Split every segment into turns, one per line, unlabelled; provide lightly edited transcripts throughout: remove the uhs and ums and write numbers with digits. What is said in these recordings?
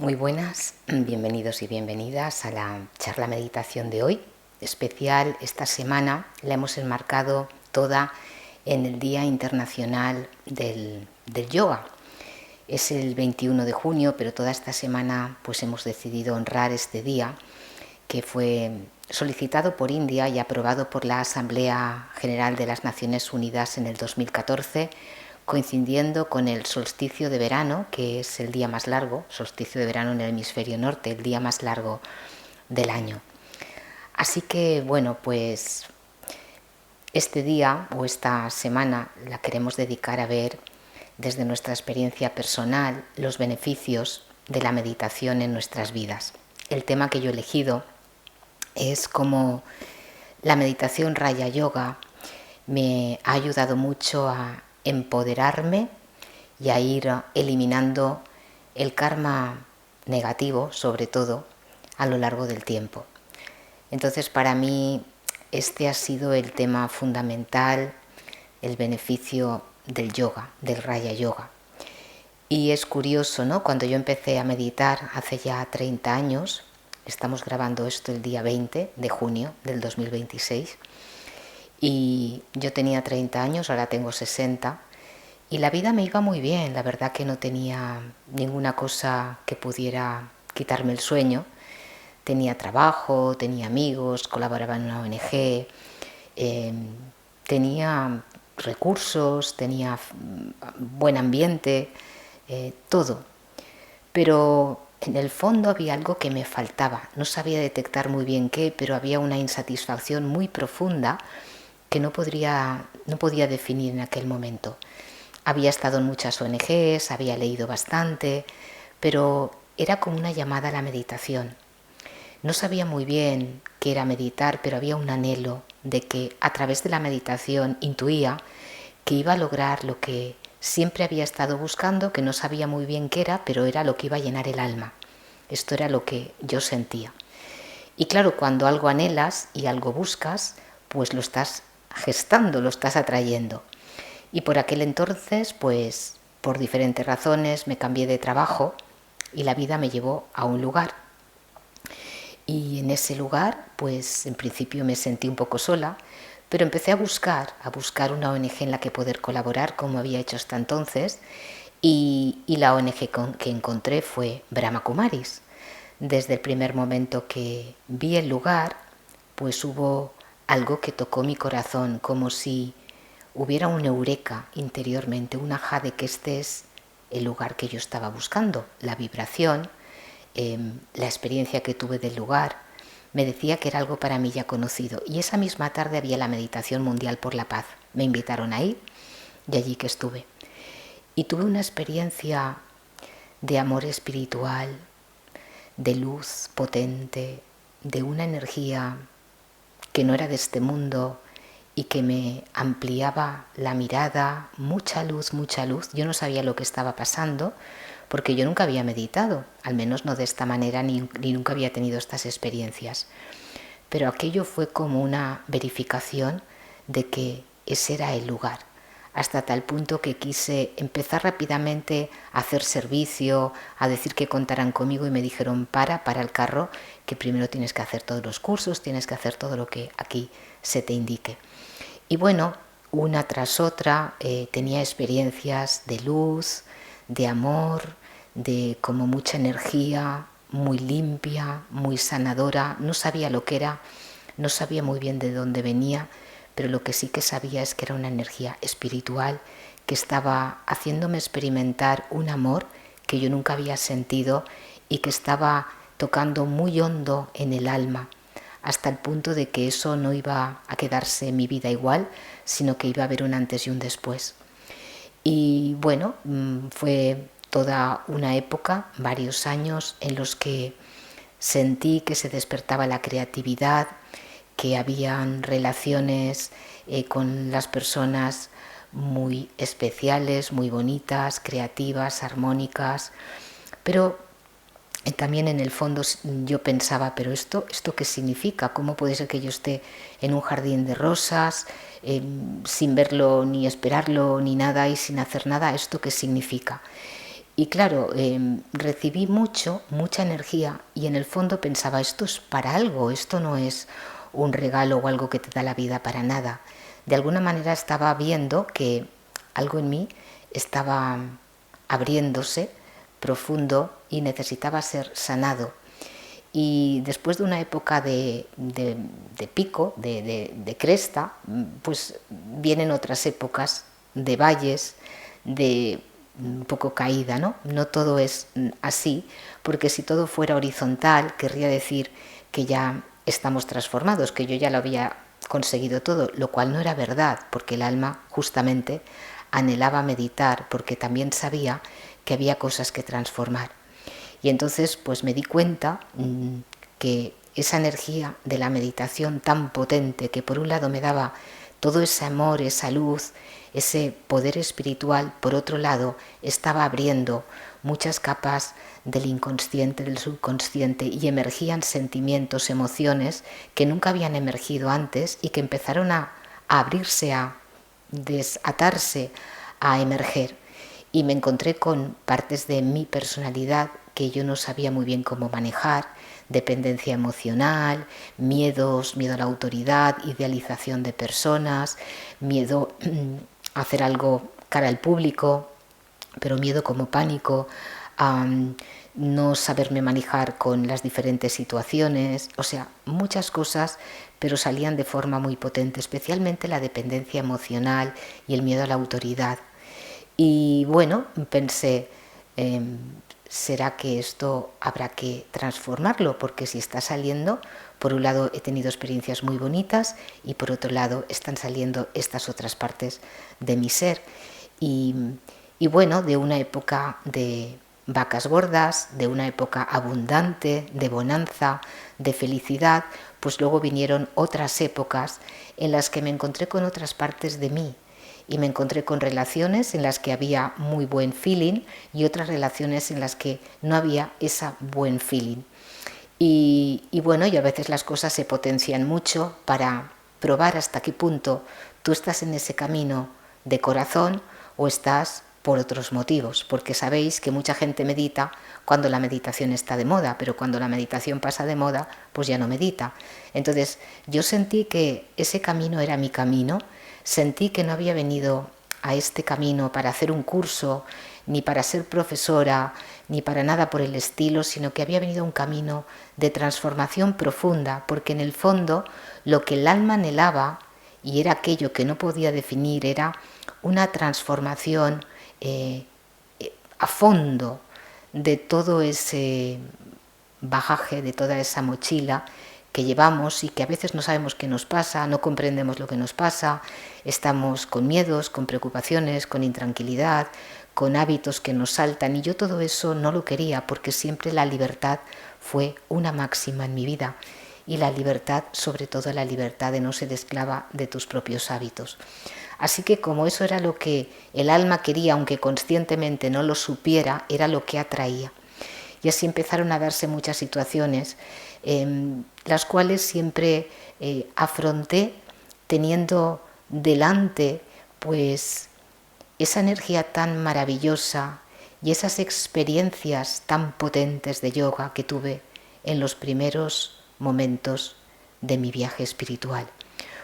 Muy buenas, bienvenidos y bienvenidas a la charla meditación de hoy. Especial esta semana la hemos enmarcado toda en el Día Internacional del Yoga. Es el 21 de junio, pero toda esta semana pues hemos decidido honrar este día que fue solicitado por India y aprobado por la Asamblea General de las Naciones Unidas en el 2014, coincidiendo con el solsticio de verano, que es el día más largo, solsticio de verano en el hemisferio norte, el día más largo del año. Así que, bueno, pues este día o esta semana la queremos dedicar a ver desde nuestra experiencia personal los beneficios de la meditación en nuestras vidas. El tema que yo he elegido es cómo la meditación Raya Yoga me ha ayudado mucho a empoderarme y a ir eliminando el karma negativo, sobre todo, a lo largo del tiempo. Entonces, para mí, este ha sido el tema fundamental, el beneficio del yoga, del Raya Yoga. Y es curioso, ¿no? Cuando yo empecé a meditar hace ya 30 años, estamos grabando esto el día 20 de junio del 2026, y yo tenía 30 años, ahora tengo 60, y la vida me iba muy bien. La verdad que no tenía ninguna cosa que pudiera quitarme el sueño. Tenía trabajo, tenía amigos, colaboraba en una ONG, tenía recursos, tenía buen ambiente, todo. Pero en el fondo había algo que me faltaba. No sabía detectar muy bien qué, pero había una insatisfacción muy profunda que no podía definir en aquel momento. Había estado en muchas ONGs, había leído bastante, pero era como una llamada a la meditación. No sabía muy bien qué era meditar, pero había un anhelo de que a través de la meditación intuía que iba a lograr lo que siempre había estado buscando, que no sabía muy bien qué era, pero era lo que iba a llenar el alma. Esto era lo que yo sentía. Y claro, cuando algo anhelas y algo buscas, pues lo estás gestando, lo estás atrayendo. Y por aquel entonces, pues por diferentes razones me cambié de trabajo y la vida me llevó a un lugar. Y en ese lugar, pues en principio me sentí un poco sola, pero empecé a buscar una ONG en la que poder colaborar, como había hecho hasta entonces, y la ONG que encontré fue Brahma Kumaris. Desde el primer momento que vi el lugar, pues hubo algo que tocó mi corazón, como si hubiera un eureka interiormente, un ajá de que este es el lugar que yo estaba buscando. La vibración, la experiencia que tuve del lugar, me decía que era algo para mí ya conocido. Y esa misma tarde había la Meditación Mundial por la Paz. Me invitaron ahí y allí que estuve. Y tuve una experiencia de amor espiritual, de luz potente, de una energía que no era de este mundo y que me ampliaba la mirada, mucha luz, mucha luz. Yo no sabía lo que estaba pasando porque yo nunca había meditado, al menos no de esta manera, ni nunca había tenido estas experiencias. Pero aquello fue como una verificación de que ese era el lugar, hasta tal punto que quise empezar rápidamente a hacer servicio, a decir que contaran conmigo, y me dijeron para el carro, que primero tienes que hacer todos los cursos, tienes que hacer todo lo que aquí se te indique. Y bueno, una tras otra tenía experiencias de luz, de amor, de como mucha energía, muy limpia, muy sanadora. No sabía lo que era, no sabía muy bien de dónde venía, pero lo que sí que sabía es que era una energía espiritual que estaba haciéndome experimentar un amor que yo nunca había sentido y que estaba tocando muy hondo en el alma, hasta el punto de que eso no iba a quedarse en mi vida igual, sino que iba a haber un antes y un después. Y bueno, fue toda una época, varios años, en los que sentí que se despertaba la creatividad, que habían relaciones con las personas muy especiales, muy bonitas, creativas, armónicas, pero también en el fondo yo pensaba, pero ¿esto qué significa? ¿Cómo puede ser que yo esté en un jardín de rosas, sin verlo ni esperarlo ni nada y sin hacer nada? ¿Esto qué significa? Y claro, recibí mucha energía y en el fondo pensaba, esto es para algo, esto no es un regalo o algo que te da la vida para nada. De alguna manera estaba viendo que algo en mí estaba abriéndose profundo y necesitaba ser sanado. Y después de una época de pico, de cresta, pues vienen otras épocas de valles, de un poco caída, ¿no? No todo es así, porque si todo fuera horizontal, querría decir que ya estamos transformados, que yo ya lo había conseguido todo, lo cual no era verdad, porque el alma justamente anhelaba meditar, porque también sabía que había cosas que transformar. Y entonces pues me di cuenta que esa energía de la meditación tan potente que por un lado me daba todo ese amor, esa luz, ese poder espiritual, por otro lado estaba abriendo muchas capas del inconsciente, del subconsciente y emergían sentimientos, emociones que nunca habían emergido antes y que empezaron a abrirse, a desatarse, a emerger. Y me encontré con partes de mi personalidad que yo no sabía muy bien cómo manejar, dependencia emocional, miedos, miedo a la autoridad, idealización de personas, miedo a hacer algo cara al público, pero miedo como pánico, a no saberme manejar con las diferentes situaciones, o sea, muchas cosas, pero salían de forma muy potente, especialmente la dependencia emocional y el miedo a la autoridad. Y bueno, pensé, ¿será que esto habrá que transformarlo? Porque si está saliendo, por un lado he tenido experiencias muy bonitas y por otro lado están saliendo estas otras partes de mi ser. Y, y bueno, de una época de vacas gordas, de una época abundante, de bonanza, de felicidad, pues luego vinieron otras épocas en las que me encontré con otras partes de mí y me encontré con relaciones en las que había muy buen feeling y otras relaciones en las que no había ese buen feeling. Y bueno, y a veces las cosas se potencian mucho para probar hasta qué punto tú estás en ese camino de corazón o estás por otros motivos, porque sabéis que mucha gente medita cuando la meditación está de moda, pero cuando la meditación pasa de moda, pues ya no medita. Entonces yo sentí que ese camino era mi camino, sentí que no había venido a este camino para hacer un curso, ni para ser profesora, ni para nada por el estilo, sino que había venido un camino de transformación profunda, porque en el fondo lo que el alma anhelaba, y era aquello que no podía definir, era una transformación a fondo de todo ese bagaje, de toda esa mochila que llevamos y que a veces no sabemos qué nos pasa, no comprendemos lo que nos pasa, estamos con miedos, con preocupaciones, con intranquilidad, con hábitos que nos saltan y yo todo eso no lo quería porque siempre la libertad fue una máxima en mi vida y la libertad, sobre todo la libertad de no ser esclava de tus propios hábitos. Así que como eso era lo que el alma quería, aunque conscientemente no lo supiera, era lo que atraía. Y así empezaron a darse muchas situaciones, las cuales siempre afronté teniendo delante pues esa energía tan maravillosa y esas experiencias tan potentes de yoga que tuve en los primeros momentos de mi viaje espiritual.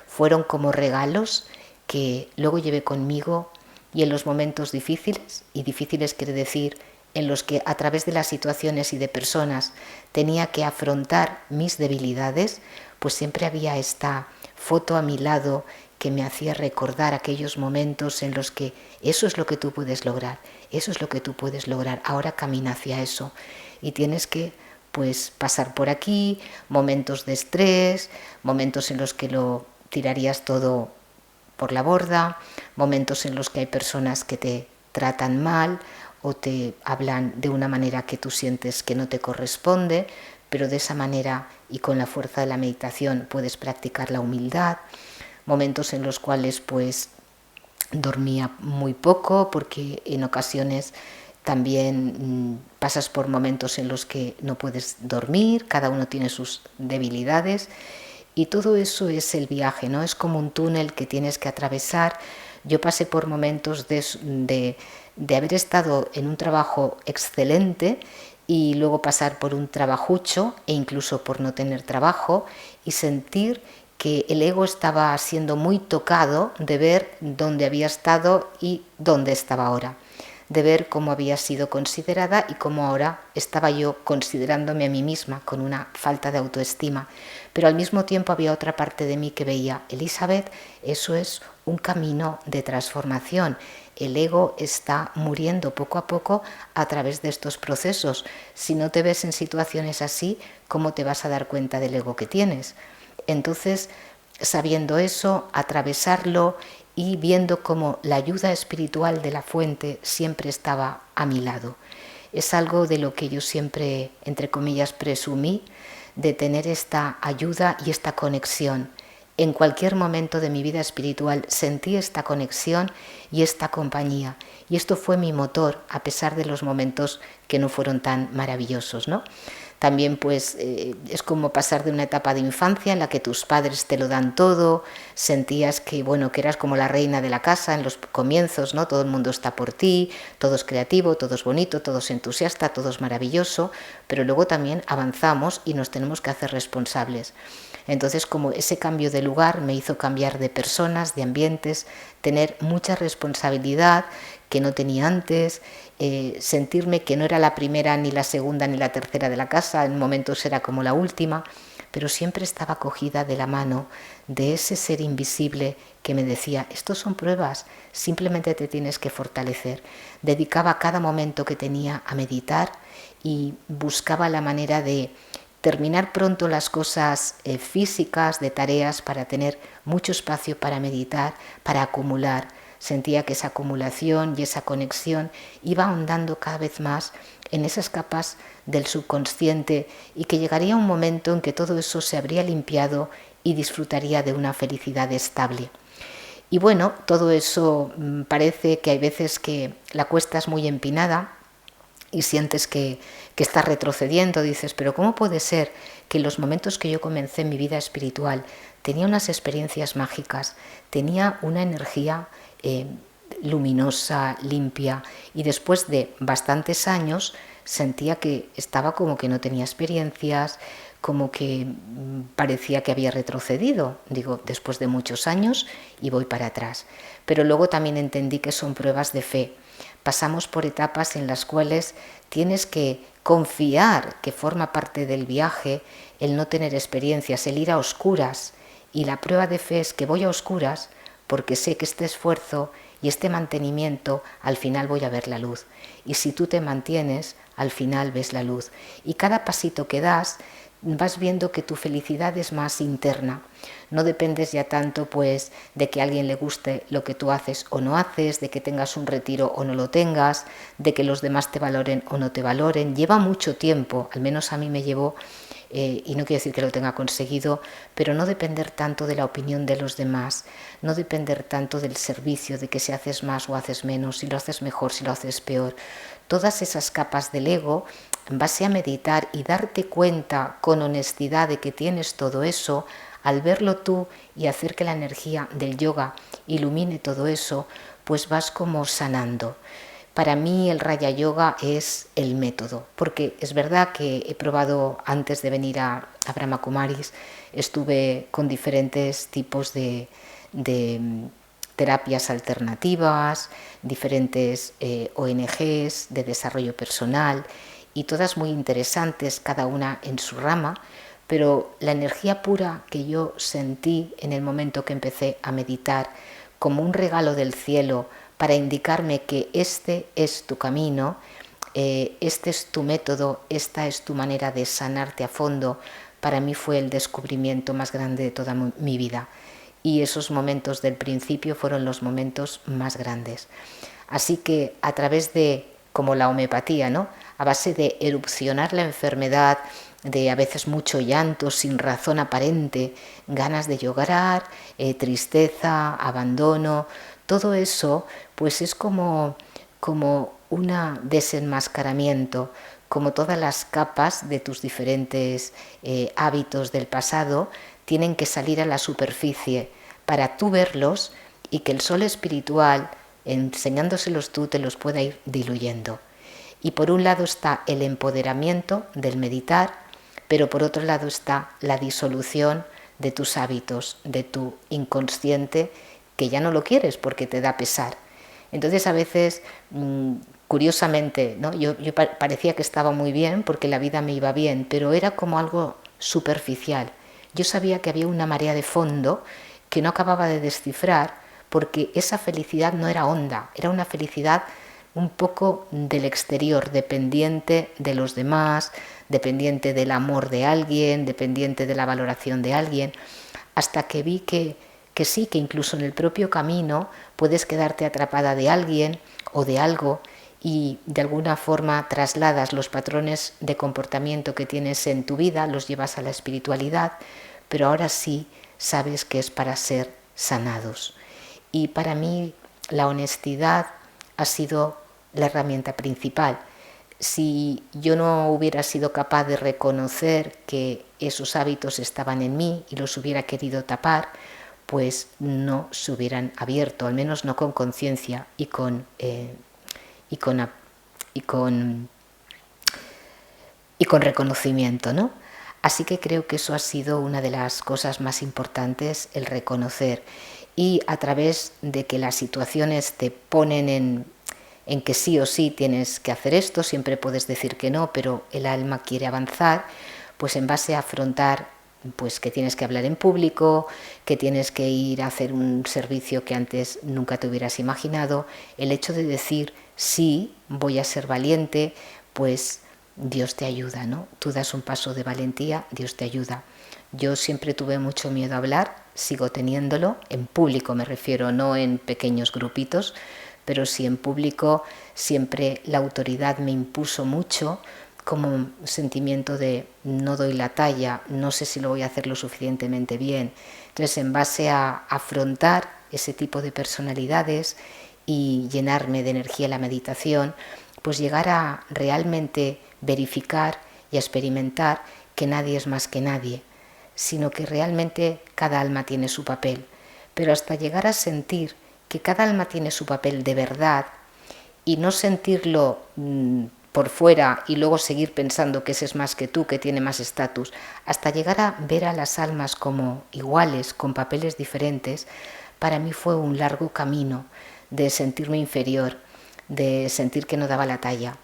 Fueron como regalos que luego llevé conmigo y en los momentos difíciles, y difíciles quiere decir en los que a través de las situaciones y de personas tenía que afrontar mis debilidades, pues siempre había esta foto a mi lado que me hacía recordar aquellos momentos en los que eso es lo que tú puedes lograr, eso es lo que tú puedes lograr, ahora camina hacia eso y tienes que pues pasar por aquí, momentos de estrés, momentos en los que lo tirarías todo por la borda, momentos en los que hay personas que te tratan mal o te hablan de una manera que tú sientes que no te corresponde, pero de esa manera y con la fuerza de la meditación puedes practicar la humildad, momentos en los cuales pues dormía muy poco porque en ocasiones también pasas por momentos en los que no puedes dormir, cada uno tiene sus debilidades y todo eso es el viaje, ¿no? Es como un túnel que tienes que atravesar. Yo pasé por momentos de de haber estado en un trabajo excelente y luego pasar por un trabajucho e incluso por no tener trabajo y sentir que el ego estaba siendo muy tocado de ver dónde había estado y dónde estaba ahora, de ver cómo había sido considerada y cómo ahora estaba yo considerándome a mí misma con una falta de autoestima. Pero al mismo tiempo había otra parte de mí que veía, Elizabeth, eso es un camino de transformación. El ego está muriendo poco a poco a través de estos procesos. Si no te ves en situaciones así, ¿cómo te vas a dar cuenta del ego que tienes? Entonces, sabiendo eso, atravesarlo y viendo cómo la ayuda espiritual de la fuente siempre estaba a mi lado. Es algo de lo que yo siempre, entre comillas, presumí, de tener esta ayuda y esta conexión. En cualquier momento de mi vida espiritual sentí esta conexión y esta compañía. Y esto fue mi motor, a pesar de los momentos que no fueron tan maravillosos, ¿no? También pues es como pasar de una etapa de infancia en la que tus padres te lo dan todo, sentías que bueno, que eras como la reina de la casa en los comienzos, ¿no? Todo el mundo está por ti, todo es creativo, todo es bonito, todo es entusiasta, todo es maravilloso, pero luego también avanzamos y nos tenemos que hacer responsables. Entonces, como ese cambio de lugar me hizo cambiar de personas, de ambientes, tener mucha responsabilidad que no tenía antes, sentirme que no era la primera, ni la segunda, ni la tercera de la casa, en momentos era como la última, pero siempre estaba cogida de la mano de ese ser invisible que me decía, estos son pruebas, simplemente te tienes que fortalecer. Dedicaba cada momento que tenía a meditar y buscaba la manera de terminar pronto las cosas físicas, de tareas, para tener mucho espacio para meditar, para acumular. Sentía que esa acumulación y esa conexión iba ahondando cada vez más en esas capas del subconsciente y que llegaría un momento en que todo eso se habría limpiado y disfrutaría de una felicidad estable. Y bueno, todo eso parece que hay veces que la cuesta es muy empinada y sientes que estás retrocediendo, dices, pero ¿cómo puede ser que en los momentos que yo comencé mi vida espiritual tenía unas experiencias mágicas, tenía una energía luminosa, limpia, y después de bastantes años sentía que estaba como que no tenía experiencias, como que parecía que había retrocedido, digo, después de muchos años y voy para atrás. Pero luego también entendí que son pruebas de fe. Pasamos por etapas en las cuales tienes que confiar que forma parte del viaje el no tener experiencias, el ir a oscuras. Y la prueba de fe es que voy a oscuras porque sé que este esfuerzo y este mantenimiento al final voy a ver la luz. Y si tú te mantienes, al final ves la luz. Y cada pasito que das, vas viendo que tu felicidad es más interna. No dependes ya tanto pues de que a alguien le guste lo que tú haces o no haces, de que tengas un retiro o no lo tengas, de que los demás te valoren o no te valoren. Lleva mucho tiempo, al menos a mí me llevó, y no quiero decir que lo tenga conseguido, pero no depender tanto de la opinión de los demás, no depender tanto del servicio, de que si haces más o haces menos, si lo haces mejor, si lo haces peor. Todas esas capas del ego, en base a meditar y darte cuenta con honestidad de que tienes todo eso, al verlo tú y hacer que la energía del yoga ilumine todo eso, pues vas como sanando. Para mí el Raya Yoga es el método, porque es verdad que he probado antes de venir a Brahma Kumaris, estuve con diferentes tipos de terapias alternativas, diferentes ONGs de desarrollo personal y todas muy interesantes, cada una en su rama, pero la energía pura que yo sentí en el momento que empecé a meditar como un regalo del cielo para indicarme que este es tu camino, este es tu método, esta es tu manera de sanarte a fondo, para mí fue el descubrimiento más grande de toda mi vida. Y esos momentos del principio fueron los momentos más grandes. Así que a través de, como la homeopatía, ¿no? A base de erupcionar la enfermedad, de a veces mucho llanto sin razón aparente, ganas de llorar, tristeza, abandono, todo eso pues es como un desenmascaramiento, como todas las capas de tus diferentes hábitos del pasado tienen que salir a la superficie para tú verlos y que el sol espiritual enseñándoselos tú te los pueda ir diluyendo. Y por un lado está el empoderamiento del meditar, pero por otro lado está la disolución de tus hábitos, de tu inconsciente, que ya no lo quieres porque te da pesar. Entonces a veces, curiosamente, ¿no? yo parecía que estaba muy bien porque la vida me iba bien, pero era como algo superficial. Yo sabía que había una marea de fondo que no acababa de descifrar, porque esa felicidad no era honda, era una felicidad un poco del exterior, dependiente de los demás, dependiente del amor de alguien, dependiente de la valoración de alguien, hasta que vi que sí, que incluso en el propio camino puedes quedarte atrapada de alguien o de algo y de alguna forma trasladas los patrones de comportamiento que tienes en tu vida, los llevas a la espiritualidad, pero ahora sí sabes que es para ser sanados. Y para mí la honestidad ha sido la herramienta principal. Si yo no hubiera sido capaz de reconocer que esos hábitos estaban en mí y los hubiera querido tapar, pues no se hubieran abierto, al menos no con conciencia y con reconocimiento, ¿no? Así que creo que eso ha sido una de las cosas más importantes, el reconocer. Y a través de que las situaciones te ponen en que sí o sí tienes que hacer esto, siempre puedes decir que no, pero el alma quiere avanzar, pues en base a afrontar pues que tienes que hablar en público, que tienes que ir a hacer un servicio que antes nunca te hubieras imaginado, el hecho de decir sí, voy a ser valiente, pues Dios te ayuda, ¿no? Tú das un paso de valentía, Dios te ayuda. Yo siempre tuve mucho miedo a hablar, sigo teniéndolo, en público me refiero, no en pequeños grupitos, pero sí en público siempre la autoridad me impuso mucho, como un sentimiento de no doy la talla, no sé si lo voy a hacer lo suficientemente bien. Entonces, en base a afrontar ese tipo de personalidades y llenarme de energía la meditación, pues llegar a realmente verificar y a experimentar que nadie es más que nadie, sino que realmente cada alma tiene su papel. Pero hasta llegar a sentir que cada alma tiene su papel de verdad y no sentirlo por fuera y luego seguir pensando que ese es más que tú, que tiene más estatus, hasta llegar a ver a las almas como iguales, con papeles diferentes, para mí fue un largo camino de sentirme inferior, de sentir que no daba la talla,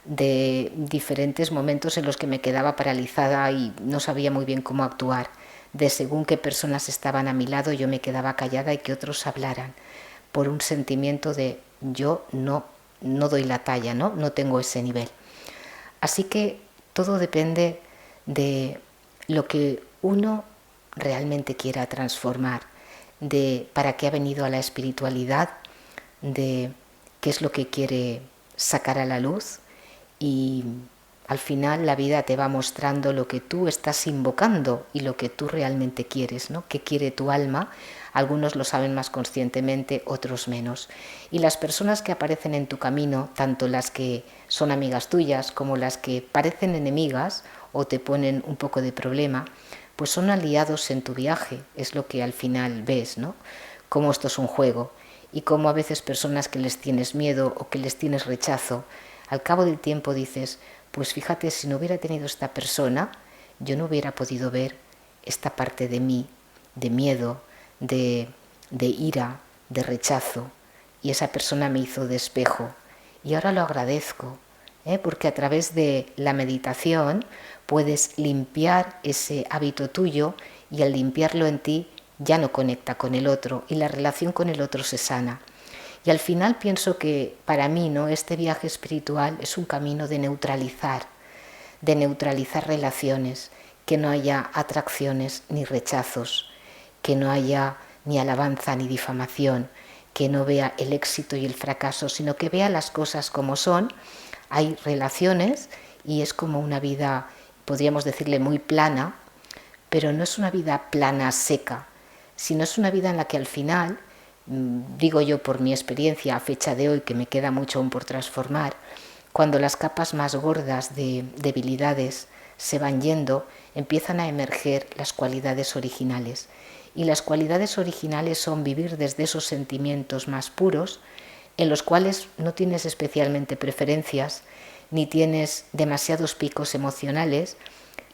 de diferentes momentos en los que me quedaba paralizada y no sabía muy bien cómo actuar, de según qué personas estaban a mi lado yo me quedaba callada y que otros hablaran, por un sentimiento de yo no doy la talla, no tengo ese nivel. Así que todo depende de lo que uno realmente quiera transformar, de para qué ha venido a la espiritualidad, de qué es lo que quiere sacar a la luz, y al final la vida te va mostrando lo que tú estás invocando y lo que tú realmente quieres, ¿no? ¿Qué quiere tu alma? Algunos lo saben más conscientemente, otros menos. Y las personas que aparecen en tu camino, tanto las que son amigas tuyas como las que parecen enemigas o te ponen un poco de problema, pues son aliados en tu viaje, es lo que al final ves, ¿no? Cómo esto es un juego y cómo a veces personas que les tienes miedo o que les tienes rechazo, al cabo del tiempo dices, pues fíjate, si no hubiera tenido esta persona, yo no hubiera podido ver esta parte de mí, de miedo, de ira, de rechazo, y esa persona me hizo de espejo. Y ahora lo agradezco, porque a través de la meditación puedes limpiar ese hábito tuyo y al limpiarlo en ti ya no conecta con el otro y la relación con el otro se sana. Y al final pienso que para mí, ¿no?, este viaje espiritual es un camino de neutralizar relaciones, que no haya atracciones ni rechazos, que no haya ni alabanza ni difamación, que no vea el éxito y el fracaso, sino que vea las cosas como son. Hay relaciones y es como una vida, podríamos decirle, muy plana, pero no es una vida plana, seca, sino es una vida en la que al final, digo yo por mi experiencia a fecha de hoy, que me queda mucho aún por transformar, cuando las capas más gordas de debilidades se van yendo, empiezan a emerger las cualidades originales. Y las cualidades originales son vivir desde esos sentimientos más puros, en los cuales no tienes especialmente preferencias, ni tienes demasiados picos emocionales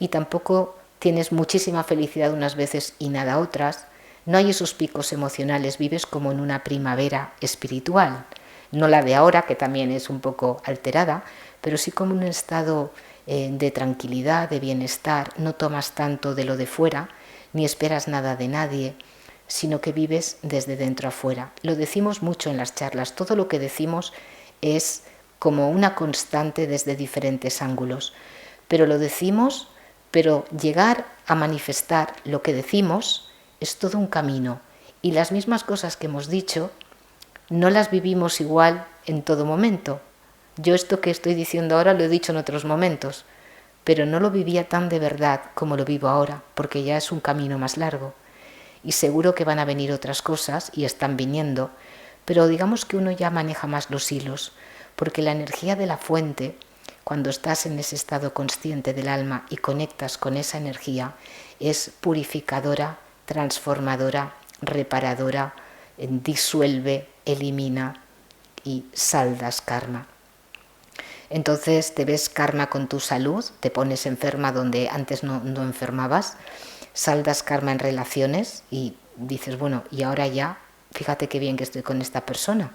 y tampoco tienes muchísima felicidad unas veces y nada otras. No hay esos picos emocionales, vives como en una primavera espiritual, no la de ahora, que también es un poco alterada, pero sí como un estado de tranquilidad, de bienestar. No tomas tanto de lo de fuera, ni esperas nada de nadie, sino que vives desde dentro a fuera. Lo decimos mucho en las charlas, todo lo que decimos es como una constante desde diferentes ángulos, pero lo decimos, pero llegar a manifestar lo que decimos es todo un camino, y las mismas cosas que hemos dicho no las vivimos igual en todo momento. Yo esto que estoy diciendo ahora lo he dicho en otros momentos, pero no lo vivía tan de verdad como lo vivo ahora, porque ya es un camino más largo. Y seguro que van a venir otras cosas, y están viniendo, pero digamos que uno ya maneja más los hilos, porque la energía de la fuente, cuando estás en ese estado consciente del alma y conectas con esa energía, es purificadora, transformadora, reparadora, disuelve, elimina y saldas karma. Entonces te ves karma con tu salud, te pones enferma donde antes no enfermabas, saldas karma en relaciones y dices, bueno, y ahora ya, fíjate qué bien que estoy con esta persona.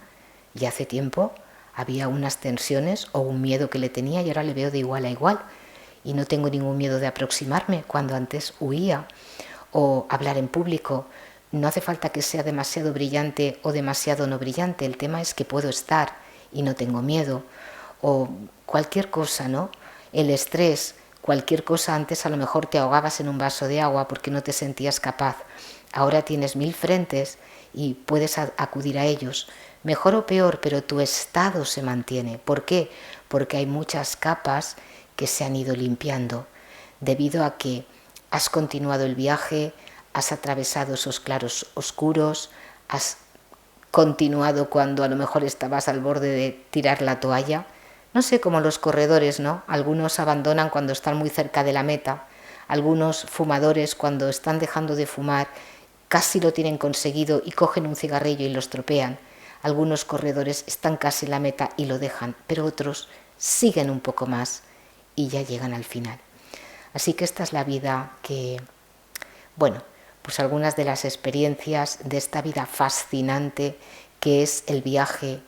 Y hace tiempo había unas tensiones o un miedo que le tenía y ahora le veo de igual a igual. Y no tengo ningún miedo de aproximarme cuando antes huía. O hablar en público. No hace falta que sea demasiado brillante o demasiado no brillante. El tema es que puedo estar y no tengo miedo. O cualquier cosa, ¿no? El estrés, cualquier cosa. Antes a lo mejor te ahogabas en un vaso de agua porque no te sentías capaz. Ahora tienes 1000 frentes y puedes acudir a ellos. Mejor o peor, pero tu estado se mantiene. ¿Por qué? Porque hay muchas capas que se han ido limpiando debido a que has continuado el viaje, has atravesado esos claros oscuros, has continuado cuando a lo mejor estabas al borde de tirar la toalla. No sé, como los corredores, ¿no? Algunos abandonan cuando están muy cerca de la meta, algunos fumadores cuando están dejando de fumar casi lo tienen conseguido y cogen un cigarrillo y lo estropean. Algunos corredores están casi en la meta y lo dejan, pero otros siguen un poco más y ya llegan al final. Así que esta es la vida que, bueno, pues algunas de las experiencias de esta vida fascinante que es el viaje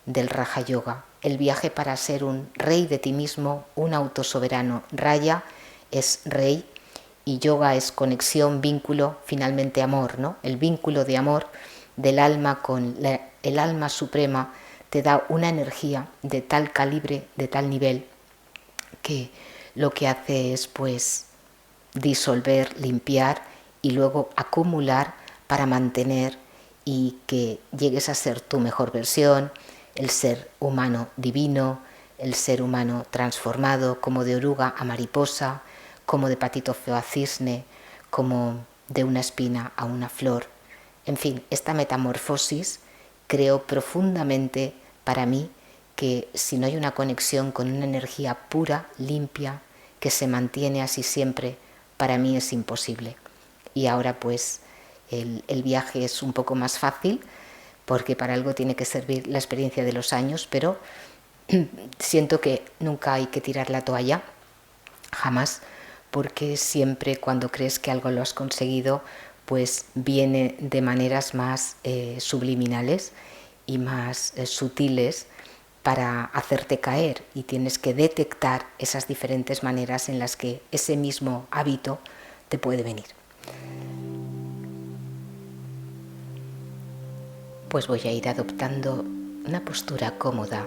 del Raja Yoga, el viaje para ser un rey de ti mismo, un autosoberano. Raya es rey y yoga es conexión, vínculo, finalmente amor, ¿no? El vínculo de amor del alma con el alma suprema te da una energía de tal calibre, de tal nivel, que lo que hace es pues disolver, limpiar y luego acumular para mantener y que llegues a ser tu mejor versión, el ser humano divino, el ser humano transformado, como de oruga a mariposa, como de patito feo a cisne, como de una espina a una flor. En fin, esta metamorfosis creo profundamente para mí que si no hay una conexión con una energía pura, limpia, que se mantiene así siempre, para mí es imposible. Y ahora pues el viaje es un poco más fácil, porque para algo tiene que servir la experiencia de los años, pero siento que nunca hay que tirar la toalla, jamás, porque siempre cuando crees que algo lo has conseguido, pues viene de maneras más subliminales y más sutiles para hacerte caer, y tienes que detectar esas diferentes maneras en las que ese mismo hábito te puede venir. Pues voy a ir adoptando una postura cómoda,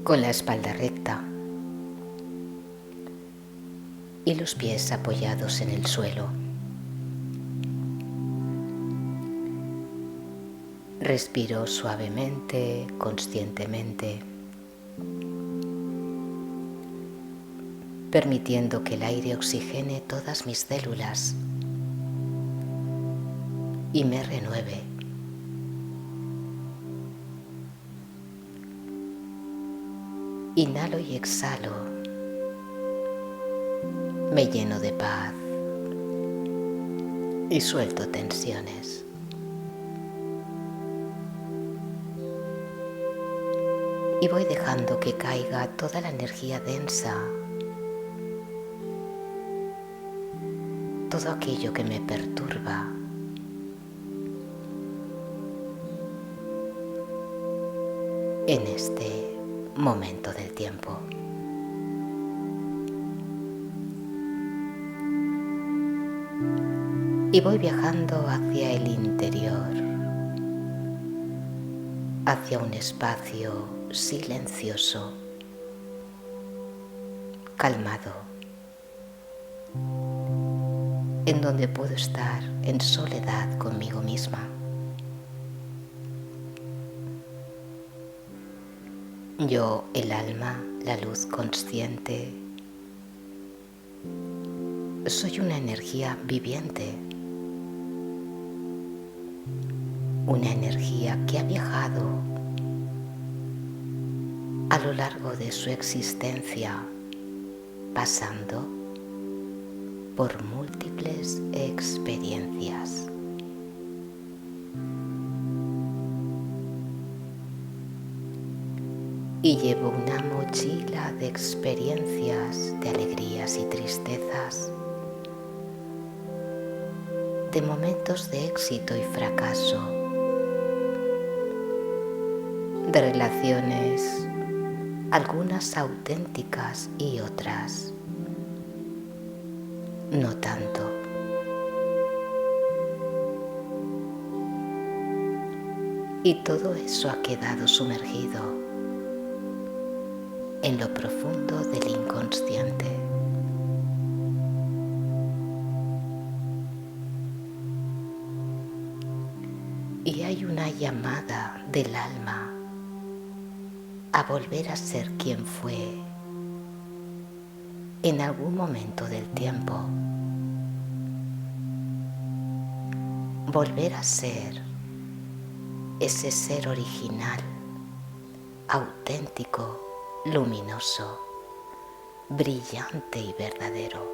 con la espalda recta y los pies apoyados en el suelo. Respiro suavemente, conscientemente, permitiendo que el aire oxigene todas mis células y me renueve. Inhalo y exhalo. Me lleno de paz y suelto tensiones. y voy dejando que caiga toda la energía densa, todo aquello que me perturba. En este momento del tiempo. Y voy viajando hacia el interior, hacia un espacio silencioso, calmado, en donde puedo estar en soledad conmigo misma. Yo, el alma, la luz consciente, soy una energía viviente, una energía que ha viajado a lo largo de su existencia, pasando por múltiples experiencias. Y llevo una mochila de experiencias, de alegrías y tristezas, de momentos de éxito y fracaso, de relaciones, algunas auténticas y otras no tanto. Y todo eso ha quedado sumergido en lo profundo del inconsciente. Y hay una llamada del alma a volver a ser quien fue en algún momento del tiempo. Volver a ser ese ser original, auténtico, luminoso, brillante y verdadero.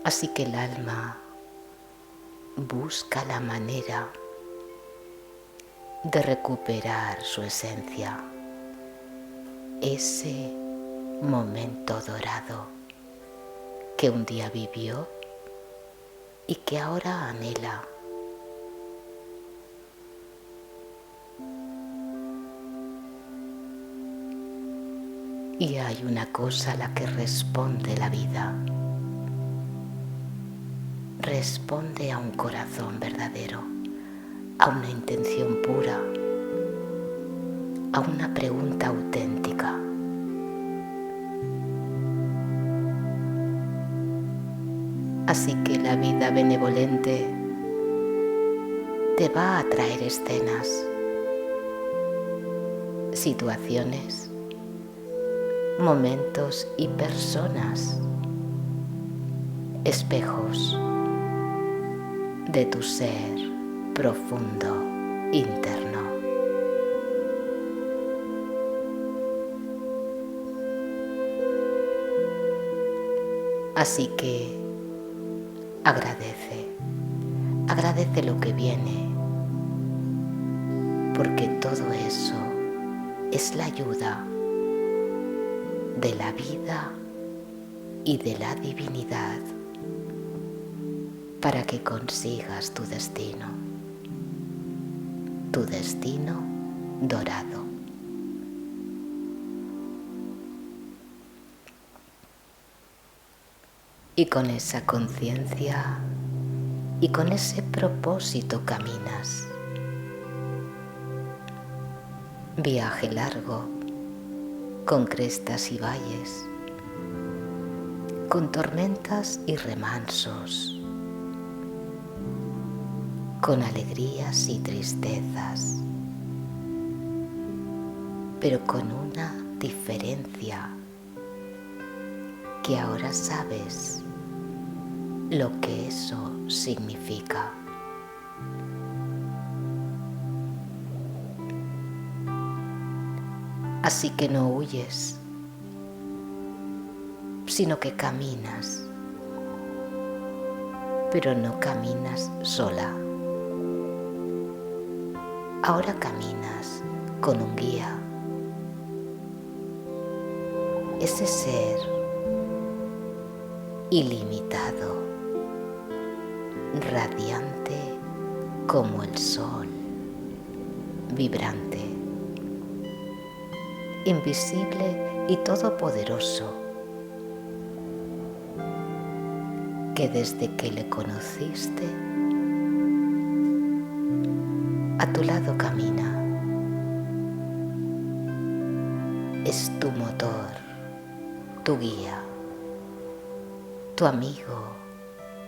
Así que el alma busca la manera de recuperar su esencia, ese momento dorado que un día vivió y que ahora anhela. Y hay una cosa a la que responde la vida. Responde a un corazón verdadero, a una intención pura, a una pregunta auténtica. Así que la vida benevolente te va a traer escenas, situaciones, momentos y personas, espejos de tu ser profundo interno. Así que agradece lo que viene, porque todo eso es la ayuda de la vida y de la divinidad para que consigas tu destino dorado. Y con esa conciencia y con ese propósito caminas. Viaje largo, con crestas y valles, con tormentas y remansos, con alegrías y tristezas, pero con una diferencia, que ahora sabes lo que eso significa. Así que no huyes, sino que caminas, pero no caminas sola. Ahora caminas con un guía. Ese ser ilimitado, radiante como el sol, vibrante, invisible y todopoderoso, que desde que le conociste, a tu lado camina. Es tu motor, tu guía, tu amigo,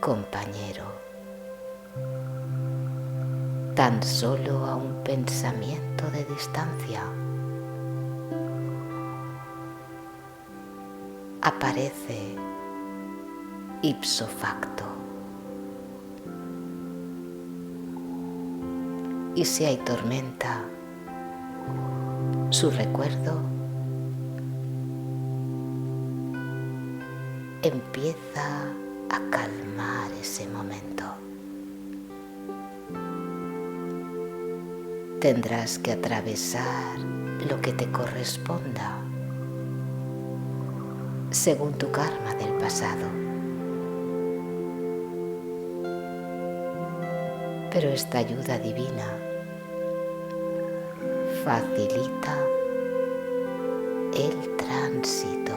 compañero. Tan solo a un pensamiento de distancia aparece ipso facto. Y si hay tormenta, su recuerdo empieza a calmar ese momento. Tendrás que atravesar lo que te corresponda según tu karma del pasado. Pero esta ayuda divina facilita el tránsito.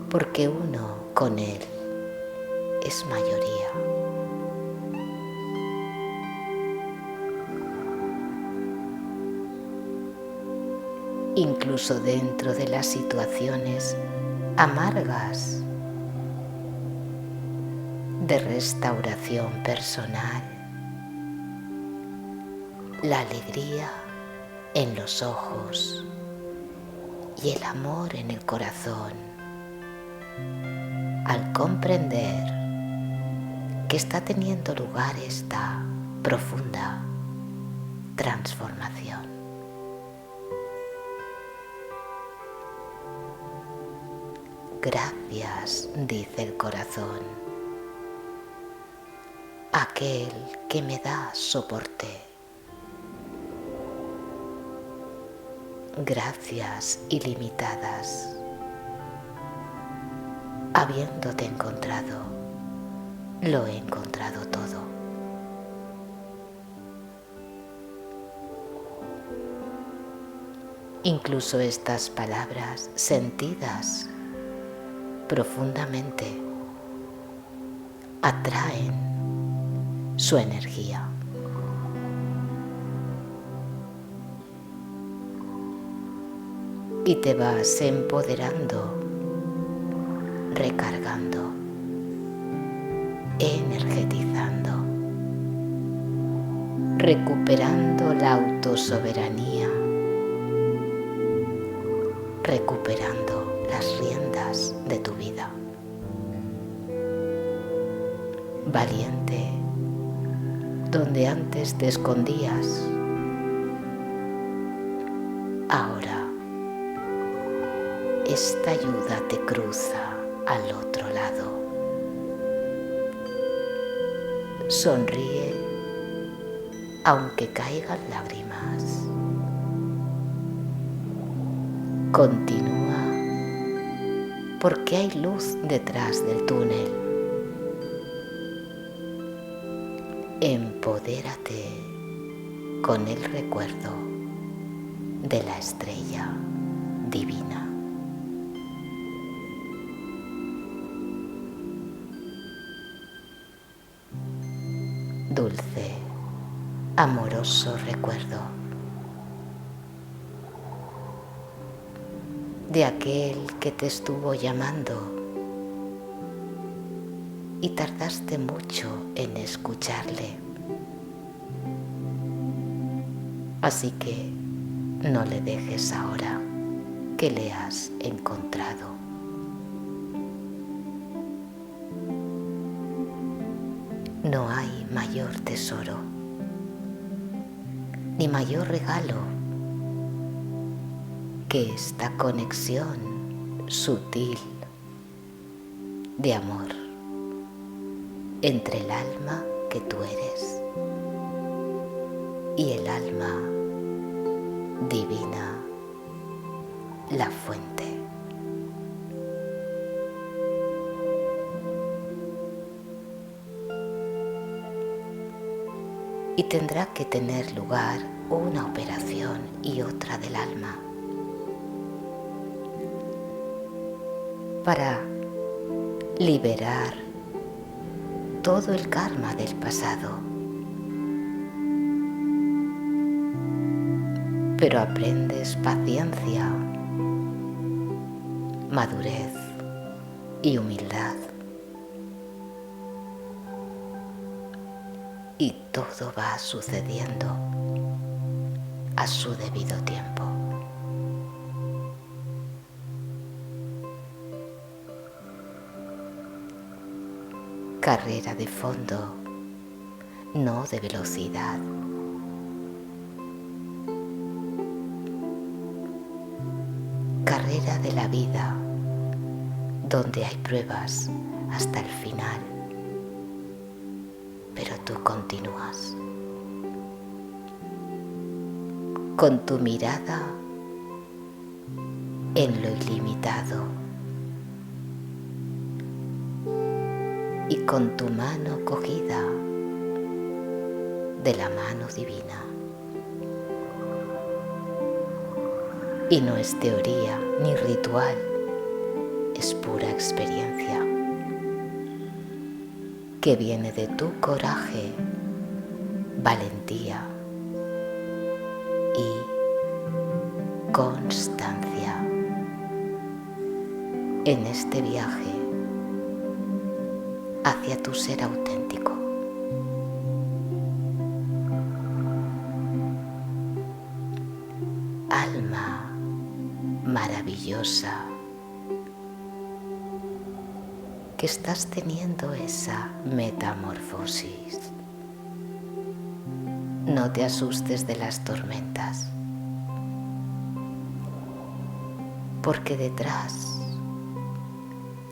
Porque uno con él es mayoría. Incluso dentro de las situaciones amargas de restauración personal, la alegría en los ojos y el amor en el corazón, al comprender que está teniendo lugar esta profunda transformación. Gracias, dice el corazón, aquel que me da soporte. Gracias ilimitadas. Habiéndote encontrado, lo he encontrado todo. Incluso estas palabras sentidas profundamente atraen su energía. Y te vas empoderando, recargando, energetizando, recuperando la autosoberanía, recuperando las riendas de tu vida. Valiente, donde antes te escondías, ahora esta ayuda te cruza al otro lado. Sonríe aunque caigan lágrimas. Continúa porque hay luz detrás del túnel. Empodérate con el recuerdo de la estrella divina. Dulce, amoroso recuerdo de aquel que te estuvo llamando y tardaste mucho en escucharle. Así que no le dejes ahora que le has encontrado. No hay mayor tesoro, ni mayor regalo que esta conexión sutil de amor. entre el alma que tú eres y el alma divina, la fuente. Y tendrá que tener lugar una operación y otra del alma para liberar todo el karma del pasado. Pero aprendes paciencia, madurez y humildad. Y todo va sucediendo a su debido tiempo. Carrera de fondo, no de velocidad. Carrera de la vida, donde hay pruebas hasta el final, pero tú continúas con tu mirada en lo ilimitado y con tu mano cogida de la mano divina. Y no es teoría ni ritual, es pura experiencia que viene de tu coraje, valentía y constancia en este viaje hacia tu ser auténtico. Alma maravillosa, que estás teniendo esa metamorfosis. No te asustes de las tormentas, porque detrás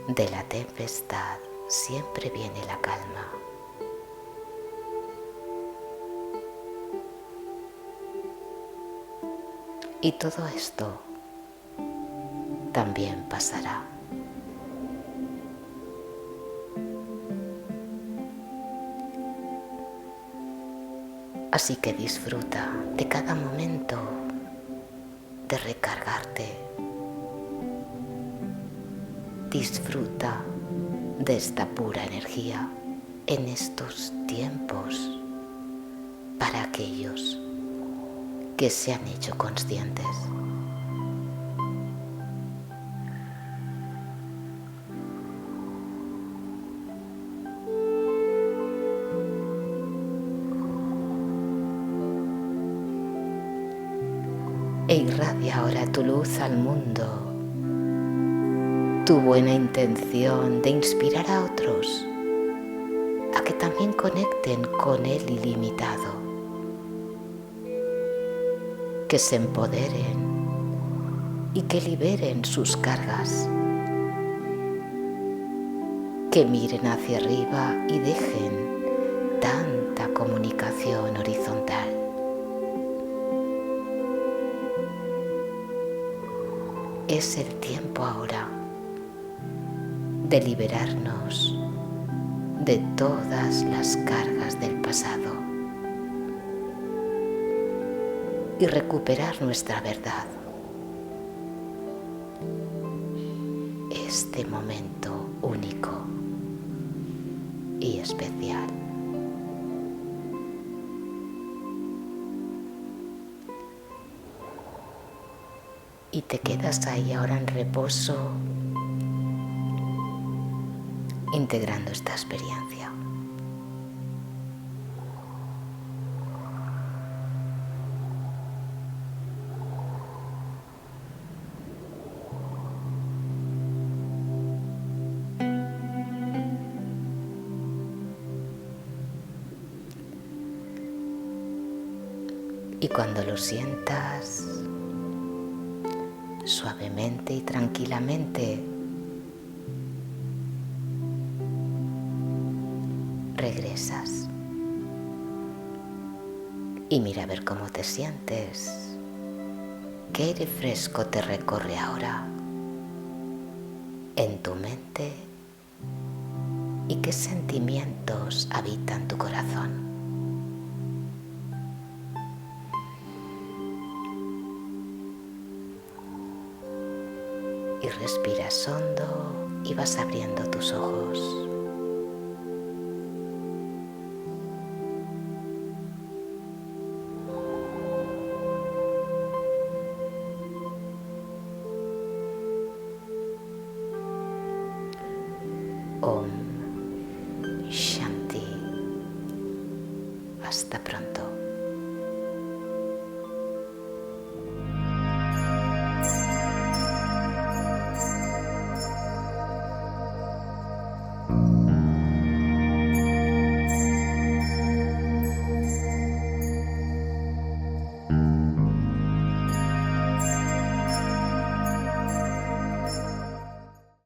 de la tempestad siempre viene la calma. Y todo esto también pasará. Así que disfruta de cada momento de recargarte. Disfruta de esta pura energía en estos tiempos para aquellos que se han hecho conscientes. E irradia ahora tu luz al mundo, tu buena intención de inspirar a otros a que también conecten con el ilimitado, que se empoderen y que liberen sus cargas, que miren hacia arriba y dejen tanta comunicación horizontal. Es el tiempo ahora de liberarnos de todas las cargas del pasado y recuperar nuestra verdad. Este momento único y especial. Y te quedas ahí ahora en reposo, integrando esta experiencia. Y cuando lo sientas, suavemente y tranquilamente, y mira a ver cómo te sientes. ¿Qué aire fresco te recorre ahora en tu mente y qué sentimientos habitan tu corazón? Y respiras hondo y vas abriendo tus ojos. Om Shanti. Hasta pronto.